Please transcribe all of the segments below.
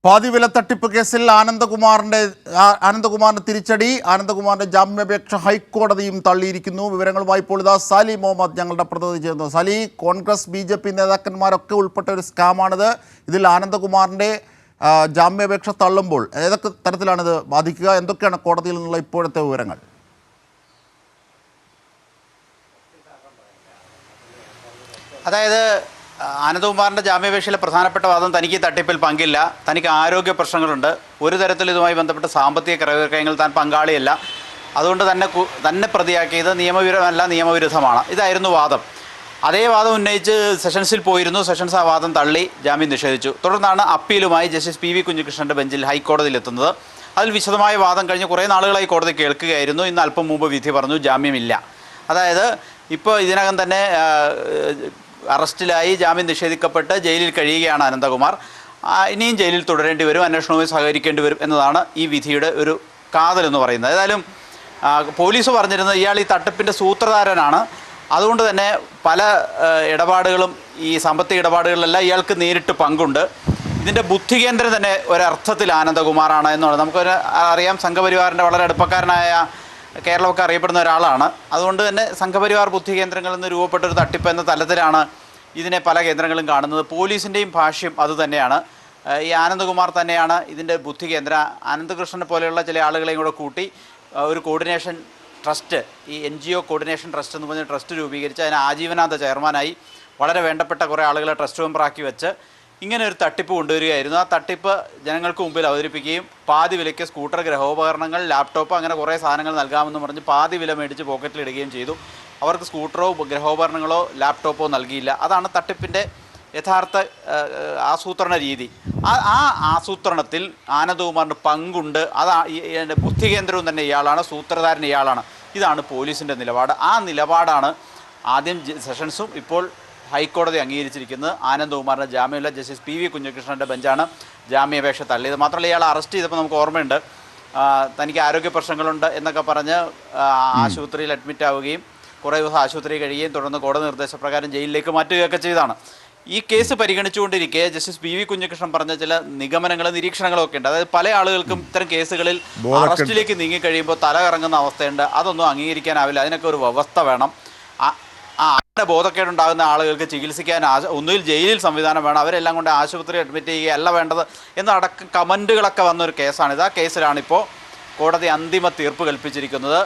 പാതിവില തട്ടിപ്പ് കേസിൽ ആനന്ദകുമാറിന്റെ തിരിച്ചടി. ആനന്ദകുമാറിന്റെ ജാമ്യാപേക്ഷ ഹൈക്കോടതിയും തള്ളിയിരിക്കുന്നു. വിവരങ്ങളുമായി ഇപ്പോൾ ഇതാ സാലി മുഹമ്മദ് ഞങ്ങളുടെ പ്രതിനിധി ചേർന്നു. സാലി, കോൺഗ്രസ് BJP നേതാക്കന്മാരൊക്കെ ഉൾപ്പെട്ട ഒരു സ്കാമാണിത്. ഇതിൽ ആനന്ദകുമാറിന്റെ ജാമ്യാപേക്ഷ തള്ളുമ്പോൾ ഏതൊക്കെ തരത്തിലാണിത് ബാധിക്കുക? എന്തൊക്കെയാണ് കോടതിയിൽ നിന്നുള്ള ഇപ്പോഴത്തെ വിവരങ്ങൾ? അതായത് ആനന്ദകുമാറിൻ്റെ ജാമ്യാപേക്ഷയിലെ പ്രധാനപ്പെട്ട വാദം തനിക്ക് തട്ടിപ്പിൽ പങ്കില്ല, തനിക്ക് ആരോഗ്യ പ്രശ്നങ്ങളുണ്ട്, ഒരു തരത്തിൽ ഇതുമായി ബന്ധപ്പെട്ട് സാമ്പത്തിക ക്രയവിക്രയങ്ങൾ താൻ പങ്കാളിയല്ല, അതുകൊണ്ട് തന്നെ പ്രതിയാക്കിയത് നിയമവിരുദ്ധമാണ്. ഇതായിരുന്നു വാദം. അതേ വാദം ഉന്നയിച്ച് സെഷൻസിൽ പോയിരുന്നു. സെഷൻസ് ആ വാദം തള്ളി ജാമ്യം നിഷേധിച്ചു. തുടർന്നാണ് അപ്പീലുമായി ജസ്റ്റിസ് PV കുഞ്ഞികൃഷ്ണൻ്റെ ബെഞ്ചിൽ ഹൈക്കോടതിയിലെത്തുന്നത്. അതിൽ വിശദമായ വാദം കഴിഞ്ഞ് കുറേ നാളുകളായി കോടതി കേൾക്കുകയായിരുന്നു. ഇന്ന് അല്പം മുമ്പ് വിധി പറഞ്ഞു, ജാമ്യമില്ല. അതായത് ഇപ്പോൾ ഇതിനകം തന്നെ അറസ്റ്റിലായി ജാമ്യം നിഷേധിക്കപ്പെട്ട് ജയിലിൽ കഴിയുകയാണ് ആനന്ദകുമാർ. ഇനിയും ജയിലിൽ തുടരേണ്ടി വരും, അന്വേഷണവുമായി സഹകരിക്കേണ്ടി വരും എന്നതാണ് ഈ വിധിയുടെ ഒരു കാതലെന്ന് പറയുന്നത്. ഏതായാലും പോലീസ് പറഞ്ഞിരുന്നത് ഇയാൾ ഈ തട്ടിപ്പിൻ്റെ സൂത്രധാരനാണ്, അതുകൊണ്ട് തന്നെ പല ഇടപാടുകളും ഈ സാമ്പത്തിക ഇടപാടുകളിലെല്ലാം ഇയാൾക്ക് നേരിട്ട് പങ്കുണ്ട്. ഇതിൻ്റെ ബുദ്ധികേന്ദ്രം തന്നെ ഒരർത്ഥത്തിൽ ആനന്ദകുമാറാണ് എന്നുള്ളത് നമുക്കൊരു അറിയാം. സംഘപരിവാറിൻ്റെ വളരെ അടുപ്പക്കാരനായ കേരളമൊക്കെ അറിയപ്പെടുന്ന ഒരാളാണ്. അതുകൊണ്ട് തന്നെ സംഘപരിവാർ ബുദ്ധികേന്ദ്രങ്ങളിൽ നിന്ന് രൂപപ്പെട്ടൊരു തട്ടിപ്പ് എന്ന തലത്തിലാണ് ഇതിനെ പല കേന്ദ്രങ്ങളും കാണുന്നത്. പോലീസിൻ്റെയും ഭാഷ്യം അതുതന്നെയാണ്. ഈ ആനന്ദകുമാർ തന്നെയാണ് ഇതിൻ്റെ ബുദ്ധികേന്ദ്രം. ആനന്ദകൃഷ്ണനെ പോലെയുള്ള ചില ആളുകളെയും കൂടെ കൂട്ടി ഒരു കോർഡിനേഷൻ ട്രസ്റ്റ്, ഈ NGO കോർഡിനേഷൻ ട്രസ്റ്റ് എന്ന് പറഞ്ഞ ട്രസ്റ്റ് രൂപീകരിച്ച് അതിന് ആജീവനാന്ത ചെയർമാനായി വളരെ വേണ്ടപ്പെട്ട കുറേ ആളുകളെ ട്രസ്റ്റ് മെമ്പറാക്കി വെച്ച് ഇങ്ങനെ ഒരു തട്ടിപ്പ് കൊണ്ടുവരികയായിരുന്നു. ആ തട്ടിപ്പ് ജനങ്ങൾക്ക് മുമ്പിൽ അവതരിപ്പിക്കുകയും പാതി വിലയ്ക്ക് സ്കൂട്ടർ, ഗൃഹോപകരണങ്ങൾ, ലാപ്ടോപ്പ് അങ്ങനെ കുറേ സാധനങ്ങൾ നൽകാമെന്ന് പറഞ്ഞ് പാതി വില മേടിച്ച് പോക്കറ്റിലിടുകയും ചെയ്തു. അവർക്ക് സ്കൂട്ടറോ ഗൃഹോപകരണങ്ങളോ ലാപ്ടോപ്പോ നൽകിയില്ല. അതാണ് തട്ടിപ്പിൻ്റെ യഥാർത്ഥ ആസൂത്രണ രീതി. ആ ആസൂത്രണത്തിൽ ആനന്ദകുമാറിന് പങ്കുണ്ട്. ഇതിൻ്റെ ബുദ്ധികേന്ദ്രവും തന്നെ ഇയാളാണ്, സൂത്രധാരൻ ഇയാളാണ്. ഇതാണ് പോലീസിൻ്റെ നിലപാട്. ആ നിലപാടാണ് ആദ്യം സെഷൻസും ഇപ്പോൾ ഹൈക്കോടതി അംഗീകരിച്ചിരിക്കുന്നത്. ആനന്ദകുമാറിൻ്റെ ജാമ്യമില്ല. ജസ്റ്റിസ് PV കുഞ്ഞികൃഷ്ണൻ്റെ ബെഞ്ചാണ് ജാമ്യാപേക്ഷ തള്ളിയത്. മാത്രമല്ല ഇയാൾ അറസ്റ്റ് ചെയ്തപ്പോൾ നമുക്ക് ഓർമ്മയുണ്ട്, തനിക്ക് ആരോഗ്യ പ്രശ്നങ്ങളുണ്ട് എന്നൊക്കെ പറഞ്ഞ് ആശുപത്രിയിൽ അഡ്മിറ്റ് ആവുകയും കുറേ ദിവസം ആശുപത്രി കഴിയുകയും തുടർന്ന് കോടതി നിർദ്ദേശപ്രകാരം ജയിലിലേക്ക് മാറ്റുകയൊക്കെ ചെയ്തതാണ്. ഈ കേസ് പരിഗണിച്ചുകൊണ്ടിരിക്കെ ജസ്റ്റിസ് PV കുഞ്ഞികൃഷ്ണൻ പറഞ്ഞ ചില നിഗമനങ്ങളും നിരീക്ഷണങ്ങളും ഒക്കെ ഉണ്ട്. അതായത് പല ആളുകൾക്കും ഇത്തരം കേസുകളിൽ അറസ്റ്റിലേക്ക് നീങ്ങിക്കഴിയുമ്പോൾ തല കറങ്ങുന്ന അവസ്ഥയുണ്ട്. അതൊന്നും അംഗീകരിക്കാനാവില്ല. അതിനൊക്കെ ഒരു വ്യവസ്ഥ വേണം. അങ്ങനെ ബോധക്കേടുണ്ടാകുന്ന ആളുകൾക്ക് ചികിത്സിക്കാൻ ഒന്നുകിൽ ജയിലിൽ സംവിധാനം വേണം, അവരെല്ലാം കൊണ്ട് ആശുപത്രി അഡ്മിറ്റ് ചെയ്യുകയല്ല വേണ്ടത് എന്നടക്കം കമൻറ്റുകളൊക്കെ വന്നൊരു കേസാണിത്. ആ കേസിലാണിപ്പോൾ കോടതി അന്തിമ തീർപ്പ് കൽപ്പിച്ചിരിക്കുന്നത്.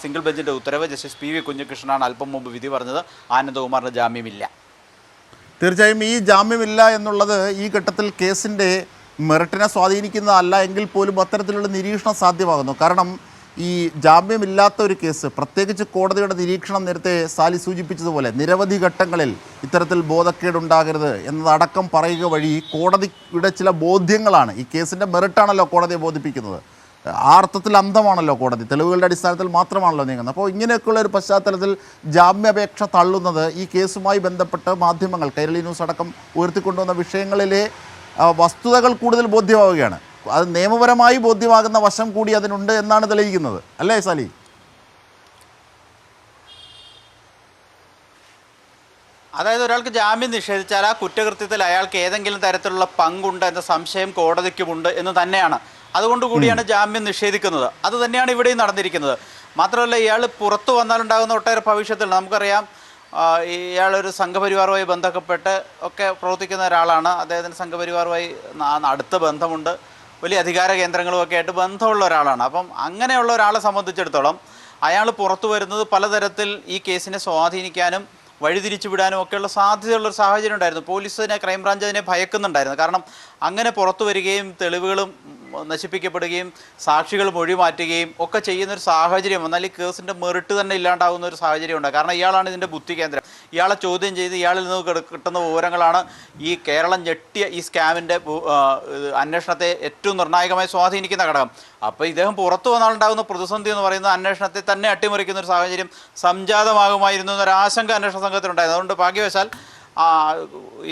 സിംഗിൾ ബെഞ്ചിൻ്റെ ഉത്തരവ് ജസ്റ്റിസ് PV കുഞ്ഞികൃഷ്ണനാണ് അല്പം മുമ്പ് വിധി പറഞ്ഞത്. ആനന്ദകുമാറിന് ജാമ്യമില്ല. തീർച്ചയായും ഈ ജാമ്യമില്ല എന്നുള്ളത് ഈ ഘട്ടത്തിൽ കേസിൻ്റെ മെറിറ്റിനെ സ്വാധീനിക്കുന്നതല്ല എങ്കിൽ പോലും അത്തരത്തിലുള്ള നിരീക്ഷണം സാധ്യമാകുന്നു. കാരണം ഈ ജാമ്യമില്ലാത്ത ഒരു കേസ്, പ്രത്യേകിച്ച് കോടതിയുടെ നിരീക്ഷണം നേരത്തെ സാലി സൂചിപ്പിച്ചതുപോലെ നിരവധി ഘട്ടങ്ങളിൽ ഇത്തരത്തിൽ ബോധക്കേടുണ്ടാകരുത് എന്നതടക്കം പറയുക വഴി കോടതിയുടെ ചില ബോധ്യങ്ങളാണ്, ഈ കേസിൻ്റെ മെറിറ്റാണല്ലോ കോടതിയെ ബോധിപ്പിക്കുന്നത്. ആ അർത്ഥത്തിൽ അന്ധമാണല്ലോ കോടതി, തെളിവുകളുടെ അടിസ്ഥാനത്തിൽ മാത്രമാണല്ലോ നീങ്ങുന്നത്. അപ്പോൾ ഇങ്ങനെയൊക്കെയുള്ള ഒരു പശ്ചാത്തലത്തിൽ ജാമ്യാപേക്ഷ തള്ളുന്നത് ഈ കേസുമായി ബന്ധപ്പെട്ട് മാധ്യമങ്ങൾ, കൈരളി ന്യൂസ് അടക്കം ഉയർത്തിക്കൊണ്ടുവന്ന വിഷയങ്ങളിലെ വസ്തുതകൾ കൂടുതൽ ബോധ്യമാവുകയാണ്. അത് നിയമപരമായി ബോധ്യമാകുന്ന വശം കൂടി അതിനുണ്ട് എന്നാണ് തെളിയിക്കുന്നത്, അല്ലേ സാലി? അതായത് ഒരാൾക്ക് ജാമ്യം നിഷേധിച്ചാൽ ആ കുറ്റകൃത്യത്തിൽ അയാൾക്ക് ഏതെങ്കിലും തരത്തിലുള്ള പങ്കുണ്ട് എന്ന സംശയം കോടതിക്കുമുണ്ട് എന്ന് തന്നെയാണ്. അതുകൊണ്ട് കൂടിയാണ് ജാമ്യം നിഷേധിക്കുന്നത്. അത് തന്നെയാണ് ഇവിടെയും നടന്നിരിക്കുന്നത്. മാത്രമല്ല ഇയാൾ പുറത്തു വന്നാലുണ്ടാകുന്ന ഒട്ടേറെ ഭവിഷ്യത്തുണ്ട്. നമുക്കറിയാം, ഇയാളൊരു സംഘപരിവാറുമായി ബന്ധപ്പെട്ട് ഒക്കെ പ്രവർത്തിക്കുന്ന ഒരാളാണ്. അദ്ദേഹത്തിന് സംഘപരിവാറുമായി അടുത്ത ബന്ധമുണ്ട്, വലിയ അധികാര കേന്ദ്രങ്ങളുമൊക്കെ ആയിട്ട് ബന്ധമുള്ള ഒരാളാണ്. അപ്പം അങ്ങനെയുള്ള ഒരാളെ സംബന്ധിച്ചിടത്തോളം അയാൾ പുറത്തു വരുന്നത് പലതരത്തിൽ ഈ കേസിനെ സ്വാധീനിക്കാനും വഴിതിരിച്ചു വിടാനും ഒക്കെയുള്ള സാധ്യതയുള്ളൊരു സാഹചര്യം ഉണ്ടായിരുന്നു. പോലീസിനെ, ക്രൈംബ്രാഞ്ച് അതിനെ ഭയക്കുന്നുണ്ടായിരുന്നു. കാരണം അങ്ങനെ പുറത്തു വരികയും തെളിവുകളും നശിപ്പിക്കപ്പെടുകയും സാക്ഷികൾ മൊഴി മാറ്റുകയും ഒക്കെ ചെയ്യുന്നൊരു സാഹചര്യം വന്നാൽ ഈ കേസിൻ്റെ മെറിറ്റ് തന്നെ ഇല്ലാണ്ടാകുന്ന ഒരു സാഹചര്യം ഉണ്ട്. കാരണം ഇയാളാണ് ഇതിൻ്റെ ബുദ്ധി കേന്ദ്രം. ഇയാളെ ചോദ്യം ചെയ്ത് ഇയാളിൽ നിന്ന് കിട്ടുന്ന വിവരങ്ങളാണ് ഈ കേരളം ഞെട്ടിയ ഈ സ്കാമിൻ്റെ അന്വേഷണത്തെ ഏറ്റവും നിർണായകമായി സ്വാധീനിക്കുന്ന ഘടകം. അപ്പോൾ ഇദ്ദേഹം പുറത്തു വന്നാലുണ്ടാകുന്ന പ്രതിസന്ധി എന്ന് പറയുന്നത് അന്വേഷണത്തെ തന്നെ അട്ടിമറിക്കുന്ന ഒരു സാഹചര്യം സംജാതമാകുമായിരുന്നു എന്നൊരാശങ്ക അന്വേഷണ സംഘത്തിനുണ്ടായിരുന്നു. അതുകൊണ്ട് ഭാഗ്യവശാൽ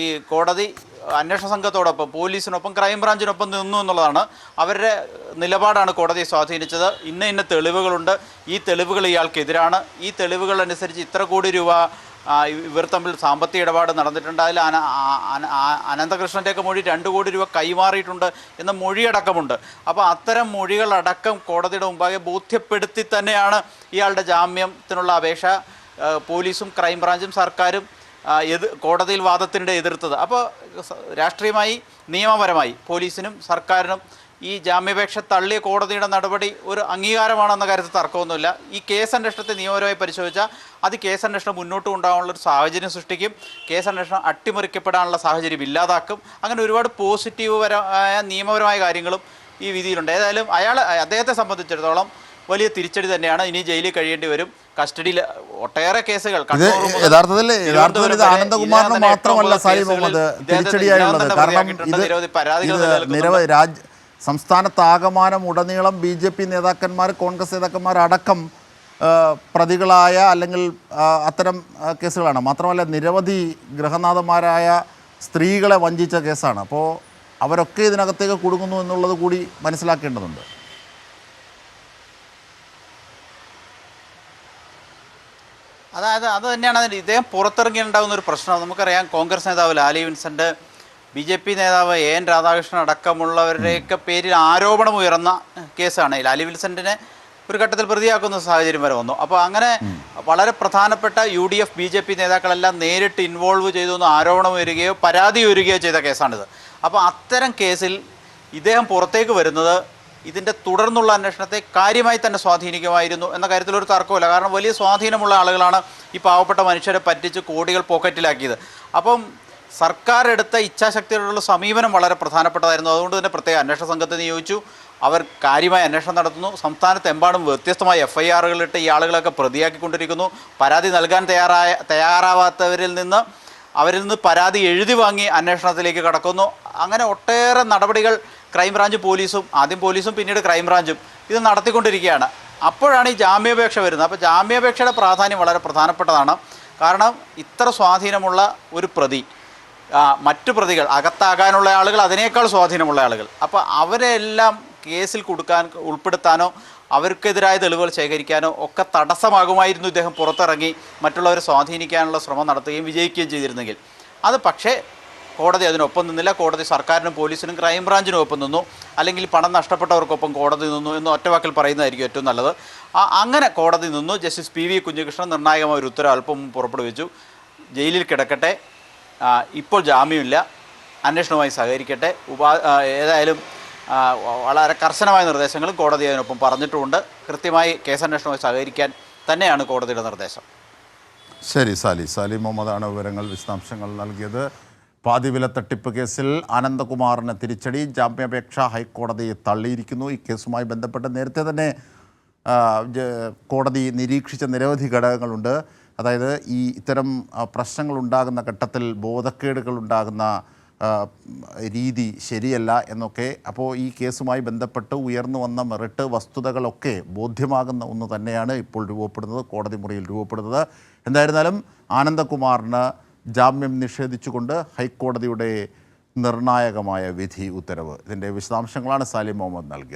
ഈ കോടതി അന്വേഷണ സംഘത്തോടൊപ്പം, പോലീസിനൊപ്പം, ക്രൈംബ്രാഞ്ചിനൊപ്പം നിന്നു എന്നുള്ളതാണ്. അവരുടെ നിലപാടാണ് കോടതിയെ സ്വാധീനിച്ചത്. ഇന്ന തെളിവുകളുണ്ട്, ഈ തെളിവുകൾ ഇയാൾക്കെതിരാണ്, ഈ തെളിവുകളനുസരിച്ച് ഇത്ര കോടി രൂപ ഇവർ തമ്മിൽ സാമ്പത്തിക ഇടപാട് നടന്നിട്ടുണ്ട്. അതിൽ അനന്തകൃഷ്ണൻ്റെയൊക്കെ മൊഴി 2 കോടി രൂപ കൈമാറിയിട്ടുണ്ട് എന്ന മൊഴിയടക്കമുണ്ട്. അപ്പോൾ അത്തരം മൊഴികളടക്കം കോടതിയുടെ മുമ്പാകെ ബോധ്യപ്പെടുത്തി തന്നെയാണ് ഇയാളുടെ ജാമ്യത്തിനുള്ള അപേക്ഷ പോലീസും ക്രൈംബ്രാഞ്ചും സർക്കാരും കോടതിയിൽ വാദത്തിനിടെ എതിർത്തത്. അപ്പോൾ രാഷ്ട്രീയമായി നിയമപരമായി പോലീസിനും സർക്കാരിനും ഈ ജാമ്യാപേക്ഷ തള്ളിയ കോടതിയുടെ നടപടി ഒരു അംഗീകാരമാണെന്ന കാര്യത്തിൽ തർക്കമൊന്നുമില്ല. ഈ കേസന്വേഷണത്തെ നിയമപരമായി പരിശോധിച്ചാൽ അത് കേസന്വേഷണം മുന്നോട്ട് കൊണ്ടുപോകാനുള്ള ഒരു സാഹചര്യം സൃഷ്ടിക്കും. കേസന്വേഷണം അട്ടിമറിക്കപ്പെടാനുള്ള സാഹചര്യം ഇല്ലാതാക്കും. അങ്ങനെ ഒരുപാട് പോസിറ്റീവുപരമായ നിയമപരമായ കാര്യങ്ങളും ഈ വിധിയിലുണ്ട്. ഏതായാലും അദ്ദേഹത്തെ സംബന്ധിച്ചിടത്തോളം വലിയ തിരിച്ചടി തന്നെയാണ്. ഇനി ജയിലിൽ കഴിയേണ്ടി വരും. കസ്റ്റഡിയിൽ ഒട്ടേറെ കേസുകൾ യഥാർത്ഥത്തിൽ ഇത് ആനന്ദകുമാറിന് മാത്രമല്ല സായി മുഹമ്മദ് തിരിച്ചടിയായുള്ളത്. കാരണം ഇത് നിരവധി സംസ്ഥാനത്താകമാനം ഉടനീളം BJP നേതാക്കന്മാർ, കോൺഗ്രസ് നേതാക്കന്മാർ അടക്കം പ്രതികളായ അല്ലെങ്കിൽ അത്തരം കേസുകളാണ്. മാത്രമല്ല നിരവധി ഗൃഹനാഥന്മാരായ സ്ത്രീകളെ വഞ്ചിച്ച കേസാണ്. അപ്പോൾ അവരൊക്കെ ഇതിനകത്തേക്ക് കുടുങ്ങുന്നു എന്നുള്ളത് കൂടി മനസ്സിലാക്കേണ്ടതുണ്ട്. അത് തന്നെയാണ് ഇദ്ദേഹം പുറത്തിറങ്ങിയിട്ടുണ്ടാകുന്ന ഒരു പ്രശ്നം. നമുക്കറിയാം കോൺഗ്രസ് നേതാവ് ലാലി വിൻസെൻ്റ്, BJP നേതാവ് AN രാധാകൃഷ്ണൻ അടക്കമുള്ളവരുടെയൊക്കെ പേരിൽ ആരോപണം ഉയർന്ന കേസാണ്. ലാലി വിൻസെൻറ്റിനെ ഒരു ഘട്ടത്തിൽ പ്രതിയാക്കുന്ന സാഹചര്യം വരെ വന്നു. അപ്പോൾ അങ്ങനെ വളരെ പ്രധാനപ്പെട്ട UDF BJP നേതാക്കളെല്ലാം നേരിട്ട് ഇൻവോൾവ് ചെയ്തു എന്ന് ആരോപണം ഉയരുകയോ പരാതി ഉയരുകയോ ചെയ്ത കേസാണിത്. അപ്പോൾ അത്തരം കേസിൽ ഇദ്ദേഹം പുറത്തേക്ക് വരുന്നത് ഇതിൻ്റെ തുടർന്നുള്ള അന്വേഷണത്തെ കാര്യമായി തന്നെ സ്വാധീനിക്കുമായിരുന്നു എന്ന കാര്യത്തിൽ ഒരു തർക്കമില്ല. കാരണം വലിയ സ്വാധീനമുള്ള ആളുകളാണ് ഈ പാവപ്പെട്ട മനുഷ്യരെ പറ്റിച്ച് കോടികൾ പോക്കറ്റിലാക്കിയത്. അപ്പം സർക്കാർ എടുത്ത ഇച്ഛാശക്തിയോടുള്ള സമീപനം വളരെ പ്രധാനപ്പെട്ടതായിരുന്നു. അതുകൊണ്ട് തന്നെ പ്രത്യേക അന്വേഷണ സംഘത്തെ നിയോഗിച്ചു. അവർ കാര്യമായ അന്വേഷണം നടത്തുന്നു. സംസ്ഥാനത്തെമ്പാടും വ്യത്യസ്തമായ FIRകളിട്ട് ഈ ആളുകളൊക്കെ പ്രതിയാക്കിക്കൊണ്ടിരിക്കുന്നു. പരാതി നൽകാൻ തയ്യാറാവാത്തവരിൽ നിന്ന് പരാതി എഴുതി വാങ്ങി അന്വേഷണത്തിലേക്ക് കടക്കുന്നു. അങ്ങനെ ഒട്ടേറെ നടപടികൾ ആദ്യം പോലീസും പിന്നീട് ക്രൈംബ്രാഞ്ചും ഇത് നടത്തിക്കൊണ്ടിരിക്കുകയാണ്. അപ്പോഴാണ് ഈ ജാമ്യാപേക്ഷ വരുന്നത്. അപ്പോൾ ജാമ്യാപേക്ഷയുടെ പ്രാധാന്യം വളരെ പ്രധാനപ്പെട്ടതാണ്. കാരണം ഇത്ര സ്വാധീനമുള്ള ഒരു പ്രതി, മറ്റു പ്രതികൾ അകത്താകാനുള്ള ആളുകൾ അതിനേക്കാൾ സ്വാധീനമുള്ള ആളുകൾ, അപ്പോൾ അവരെല്ലാം കേസിൽ ഉൾപ്പെടുത്താനോ അവർക്കെതിരായ തെളിവുകൾ ശേഖരിക്കാനോ ഒക്കെ തടസ്സമാകുമായിരുന്നു ഇദ്ദേഹം പുറത്തിറങ്ങി മറ്റുള്ളവരെ സ്വാധീനിക്കാനുള്ള ശ്രമം നടത്തുകയും വിജയിക്കുകയും ചെയ്തിരുന്നെങ്കിൽ. അത് പക്ഷേ കോടതി അതിനൊപ്പം നിന്നില്ല. കോടതി സർക്കാരിനും പോലീസിനും ക്രൈംബ്രാഞ്ചിനും ഒപ്പം നിന്നു. അല്ലെങ്കിൽ പണം നഷ്ടപ്പെട്ടവർക്കൊപ്പം കോടതി നിന്നു എന്ന് ഒറ്റവാക്കിൽ പറയുന്നതായിരിക്കും ഏറ്റവും നല്ലത്. അങ്ങനെ കോടതി നിന്നു. ജസ്റ്റിസ് PV കുഞ്ഞികൃഷ്ണൻ നിർണായകമായ ഒരു ഉത്തരവ് അല്പം പുറപ്പെടുവിച്ചു. ജയിലിൽ കിടക്കട്ടെ, ഇപ്പോൾ ജാമ്യമില്ല, അന്വേഷണവുമായി സഹകരിക്കട്ടെ. ഏതായാലും വളരെ കർശനമായ നിർദ്ദേശങ്ങളും കോടതി അതിനൊപ്പം പറഞ്ഞിട്ടുമുണ്ട്. കൃത്യമായി കേസന്വേഷണവുമായി സഹകരിക്കാൻ തന്നെയാണ് കോടതിയുടെ നിർദ്ദേശം. ശരി, സാലി മുഹമ്മദാണ് വിവരങ്ങൾ, വിശദാംശങ്ങൾ നൽകിയത്. പാതിവില തട്ടിപ്പ് കേസിൽ അനന്തകുമാറിന് തിരിച്ചടി. ജാമ്യാപേക്ഷ ഹൈക്കോടതി തള്ളിയിരിക്കുന്നു. ഈ കേസുമായി ബന്ധപ്പെട്ട് നേരത്തെ തന്നെ കോടതി നിരീക്ഷിച്ച നിരവധി ഘടകങ്ങളുണ്ട്. അതായത് ഇത്തരം പ്രശ്നങ്ങളുണ്ടാകുന്ന ഘട്ടത്തിൽ ബോധക്കേടുകളുണ്ടാകുന്ന രീതി ശരിയല്ല എന്നൊക്കെ. അപ്പോൾ ഈ കേസുമായി ബന്ധപ്പെട്ട് ഉയർന്നു വന്ന മെറിറ്റ് വസ്തുതകളൊക്കെ ബോധ്യമാകുന്ന ഒന്ന് തന്നെയാണ് ഇപ്പോൾ കോടതി മുറിയിൽ രൂപപ്പെടുന്നത്. എന്തായിരുന്നാലും ആനന്ദകുമാറിന് ജാമ്യം നിഷേധിച്ചുകൊണ്ട് ഹൈക്കോടതിയുടെ നിർണായകമായ വിധി ഉത്തരവ്. ഇതിൻ്റെ വിശദാംശങ്ങളാണ് സാലിം മുഹമ്മദ് നൽകിയത്.